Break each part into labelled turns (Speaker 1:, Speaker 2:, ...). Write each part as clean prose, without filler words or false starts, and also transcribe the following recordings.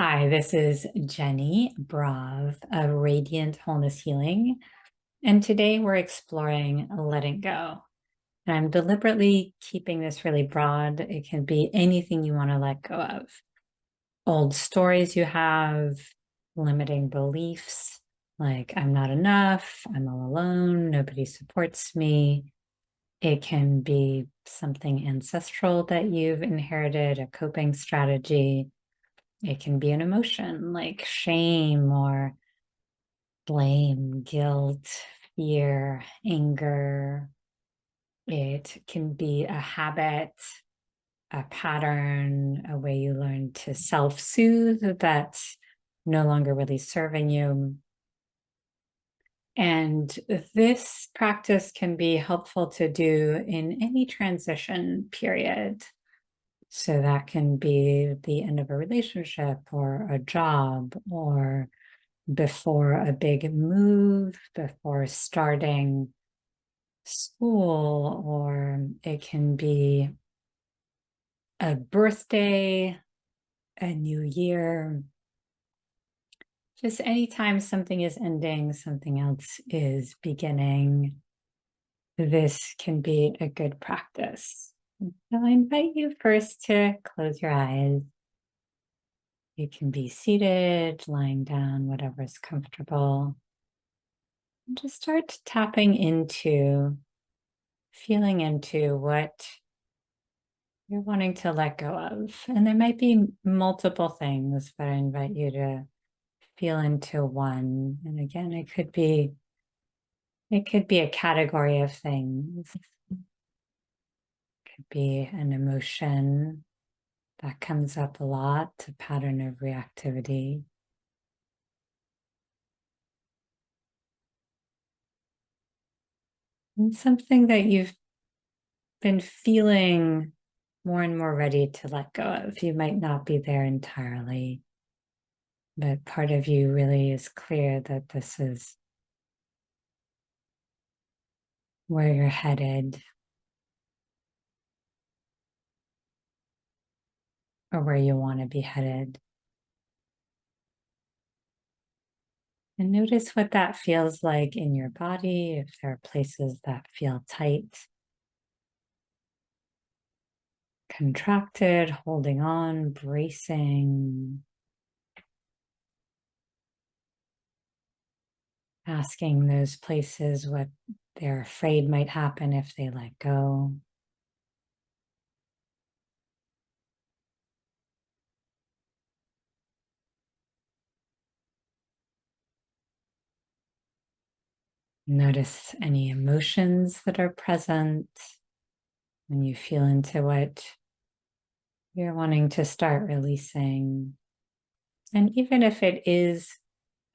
Speaker 1: Hi, this is Jenny Brav of Radiant Wholeness Healing, and today we're exploring letting go. And I'm deliberately keeping this really broad. It can be anything you want to let go of. Old stories you have, limiting beliefs like I'm not enough, I'm all alone, nobody supports me. It can be something ancestral that you've inherited, a coping strategy. It can be an emotion like shame or blame, guilt, fear, anger. It can be a habit, a pattern, a way you learn to self-soothe that's no longer really serving you. And this practice can be helpful to do in any transition period. So that can be the end of a relationship or a job or before a big move, before starting school, or it can be a birthday, a new year. Just anytime something is ending, something else is beginning. This can be a good practice. So I invite you first to close your eyes. You can be seated, lying down, whatever's comfortable. And just start tapping into, feeling into what you're wanting to let go of. And there might be multiple things, but I invite you to feel into one. And again, it could be a category of things. It could be an emotion that comes up a lot, a pattern of reactivity. And something that you've been feeling more and more ready to let go of. You might not be there entirely, but part of you really is clear that this is where you're headed or where you want to be headed. And notice what that feels like in your body, if there are places that feel tight, contracted, holding on, bracing, asking those places what they're afraid might happen if they let go. Notice any emotions that are present when you feel into what you're wanting to start releasing. And even if it is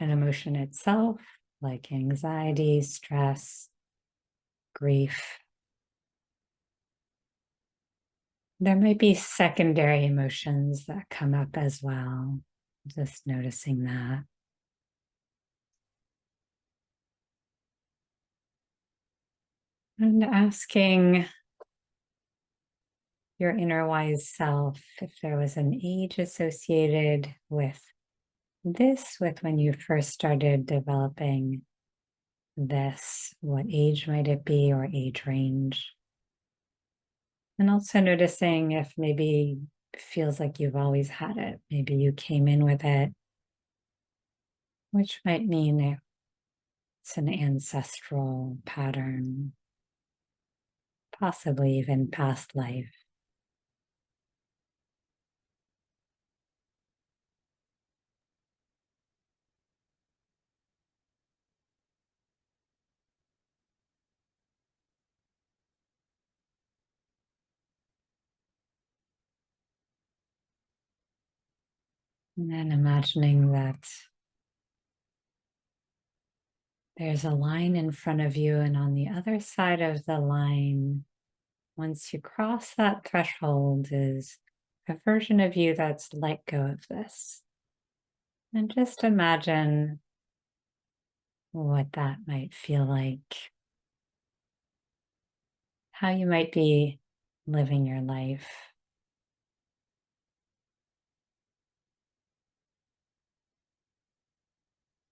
Speaker 1: an emotion itself, like anxiety, stress, grief, there might be secondary emotions that come up as well. Just noticing that. And asking your inner wise self if there was an age associated with this, with when you first started developing this, what age might it be or age range? And also noticing if maybe it feels like you've always had it. Maybe you came in with it, which might mean it's an ancestral pattern, possibly even past life. And then imagining that there's a line in front of you, and on the other side of the line, once you cross that threshold, is a version of you that's let go of this. And just imagine what that might feel like, how you might be living your life.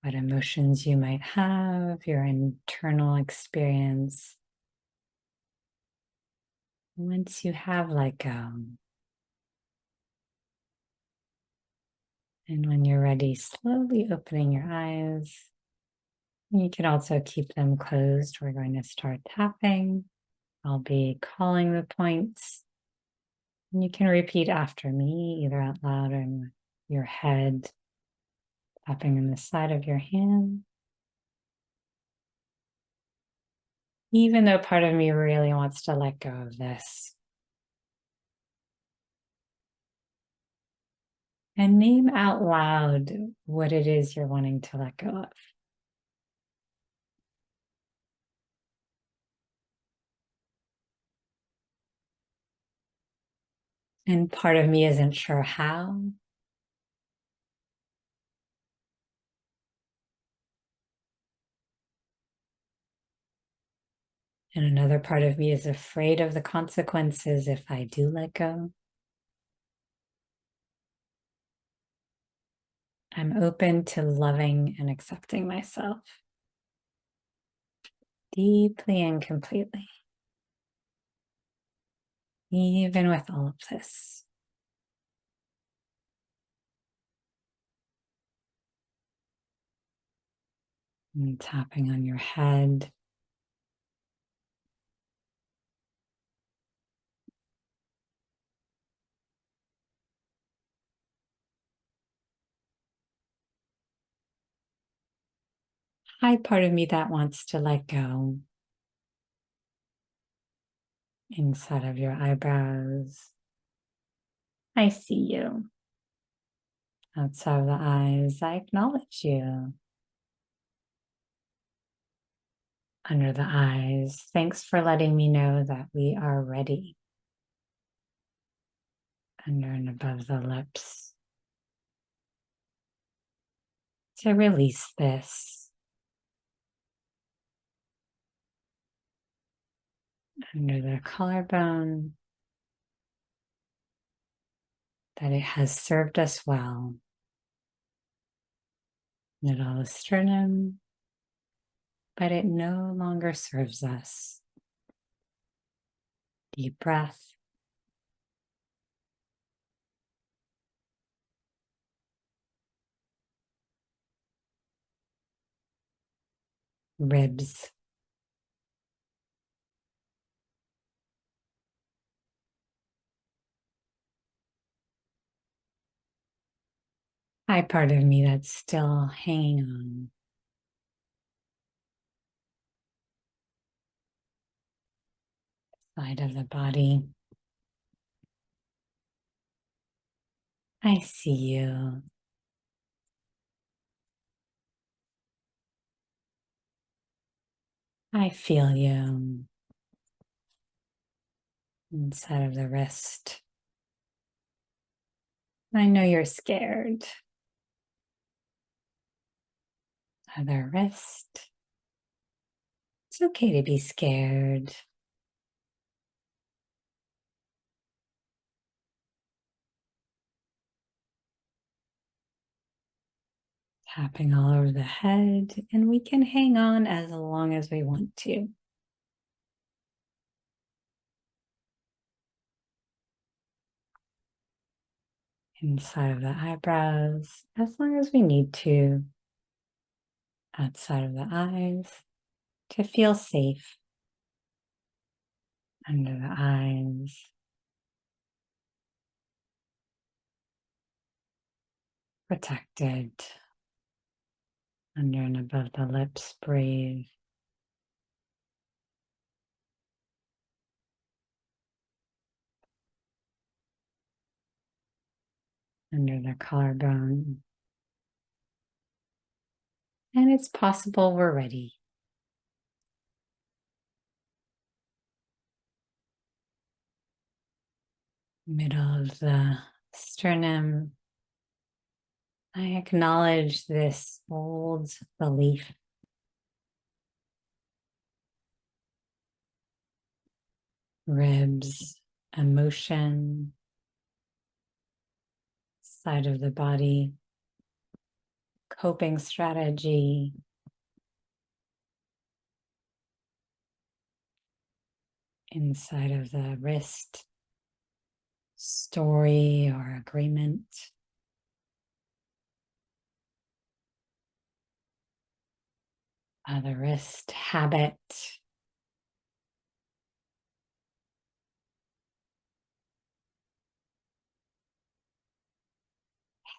Speaker 1: what emotions you might have, your internal experience. Once you have let go, and when you're ready, slowly opening your eyes. You can also keep them closed. We're going to start tapping. I'll be calling the points. And you can repeat after me, either out loud or in your head, tapping on the side of your hand. Even though part of me really wants to let go of this. And name out loud what it is you're wanting to let go of. And part of me isn't sure how. And another part of me is afraid of the consequences if I do let go. I'm open to loving and accepting myself deeply and completely, even with all of this. And tapping on your head. Hi, part of me that wants to let go. Inside of your eyebrows. I see you. Outside of the eyes, I acknowledge you. Under the eyes, thanks for letting me know that we are ready. Under and above the lips. To release this. Under the collarbone. That it has served us well. Middle of the sternum. But it no longer serves us. Deep breath. Ribs. High part of me that's still hanging on. Side of the body. I see you. I feel you. Inside of the wrist. I know you're scared. Other wrist. It's okay to be scared. Tapping all over the head, and we can hang on as long as we want to. Inside of the eyebrows, as long as we need to. Outside of the eyes, to feel safe. Under the eyes. Protected. Under and above the lips, breathe. Under the collarbone. And it's possible we're ready. Middle of the sternum. I acknowledge this old belief. Ribs, emotion, side of the body, coping strategy, inside of the wrist, story or agreement. The wrist, habit.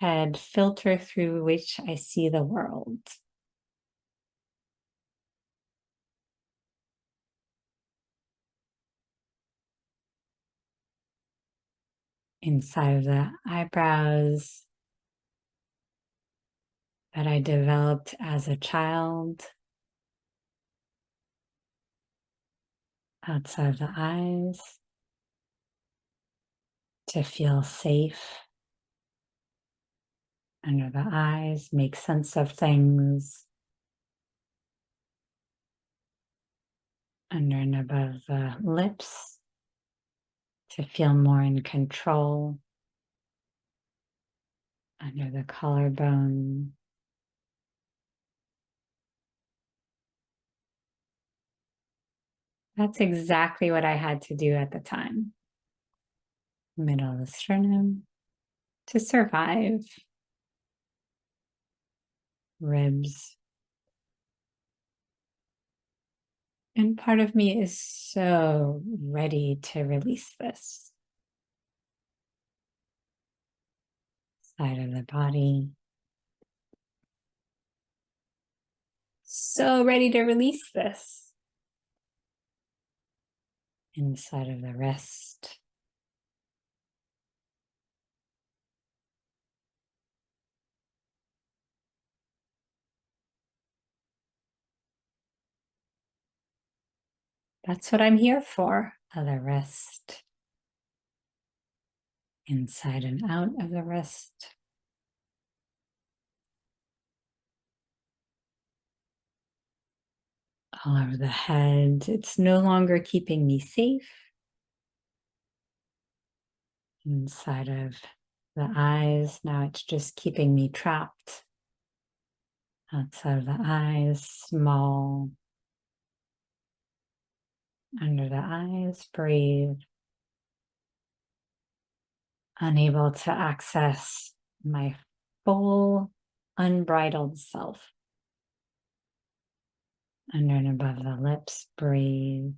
Speaker 1: Head, filter through which I see the world. Inside of the eyebrows that I developed as a child. Outside of the eyes to feel safe. Under the eyes, make sense of things. Under and above the lips to feel more in control. Under the collarbone. That's exactly what I had to do at the time. Middle of the sternum to survive. Ribs. And part of me is so ready to release this. Side of the body. So ready to release this. Inside of the wrist. That's what I'm here for. Other wrist. Inside and out of the wrist. All over the head. It's no longer keeping me safe. Inside of the eyes. Now it's just keeping me trapped. Outside of the eyes, small. Under the eyes, breathe. Unable to access my full, unbridled self. Under and above the lips, breathe.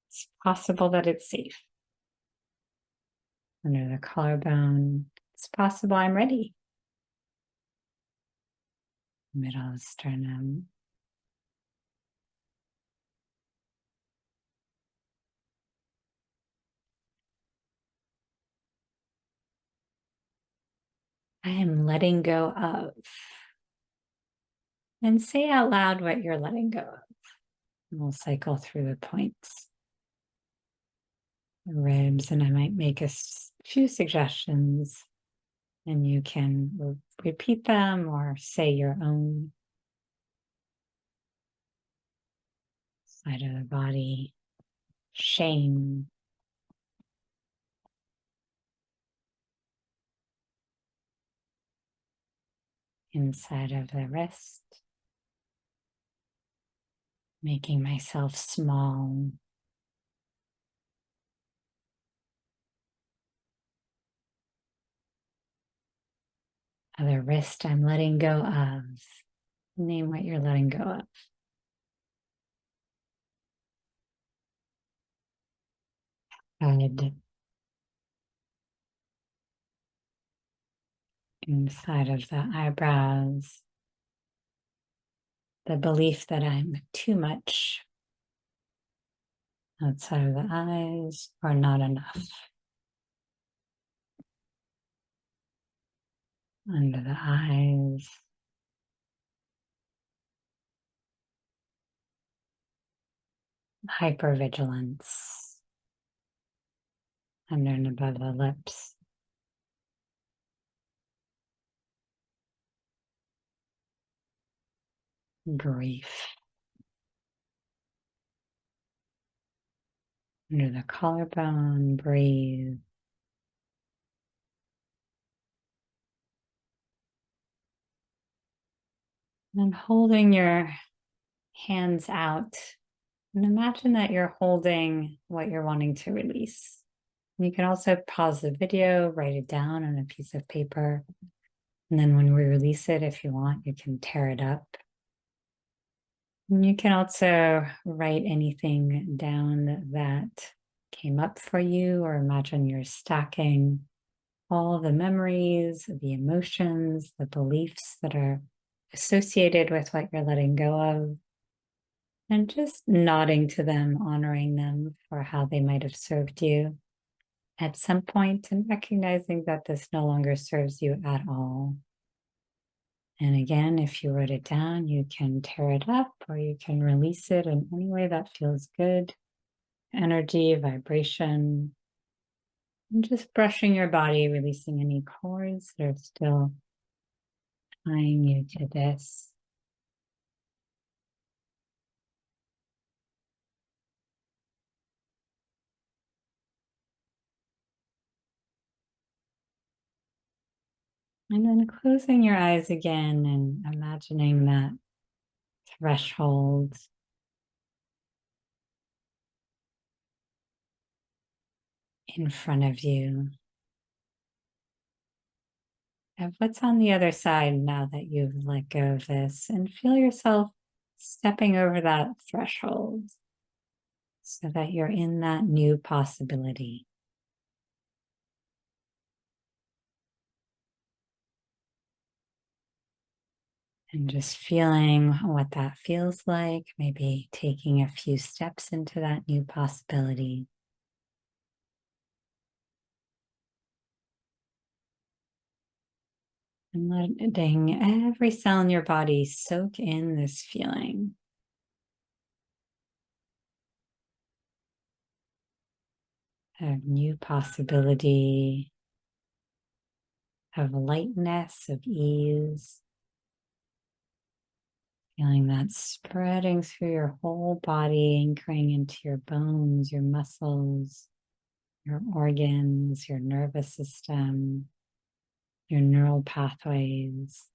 Speaker 1: It's possible that it's safe. Under the collarbone, it's possible I'm ready. Middle of sternum. I am letting go of. And say out loud what you're letting go of. And we'll cycle through the points. The ribs, and I might make a few suggestions, and you can repeat them or say your own. Side of the body, shame. Inside of the wrist, making myself small. Other wrist I'm letting go of. Name what you're letting go of. Head. Inside of the eyebrows. The belief that I'm too much. Outside of the eyes, or not enough. Under the eyes. Hypervigilance. Under and above the lips. Grief. Under the collarbone, breathe. And holding your hands out, and imagine that you're holding what you're wanting to release. You can also pause the video, write it down on a piece of paper. And then when we release it, if you want, you can tear it up. And you can also write anything down that came up for you, or imagine you're stacking all the memories, the emotions, the beliefs that are associated with what you're letting go of, and just nodding to them, honoring them for how they might have served you at some point, and recognizing that this no longer serves you at all. And again, if you wrote it down, you can tear it up or you can release it in any way that feels good. Energy, vibration, and just brushing your body, releasing any cords that are still tying you to this. And then closing your eyes again and imagining that threshold in front of you, of what's on the other side now that you've let go of this, and feel yourself stepping over that threshold so that you're in that new possibility. And just feeling what that feels like, maybe taking a few steps into that new possibility. And letting every cell in your body soak in this feeling. Of new possibility, of lightness, of ease. Feeling that spreading through your whole body, anchoring into your bones, your muscles, your organs, your nervous system, your neural pathways.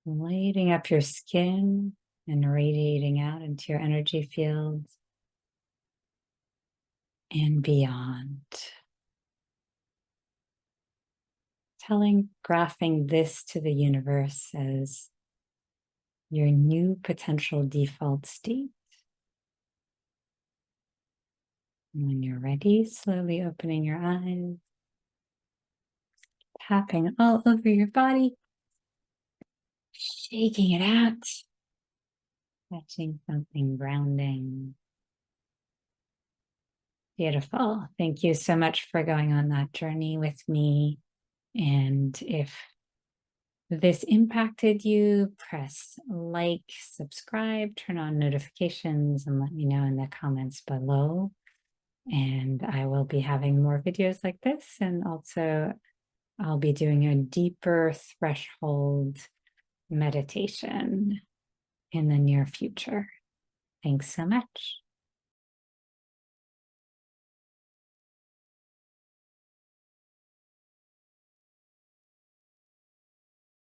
Speaker 1: Lighting up your skin and radiating out into your energy fields and beyond. Graphing this to the universe as your new potential default state. And when you're ready, slowly opening your eyes, tapping all over your body, shaking it out, touching something grounding. Beautiful. Thank you so much for going on that journey with me. And if this impacted you, press like, subscribe, turn on notifications, and let me know in the comments below. And I will be having more videos like this. And also I'll be doing a deeper threshold meditation in the near future. Thanks so much.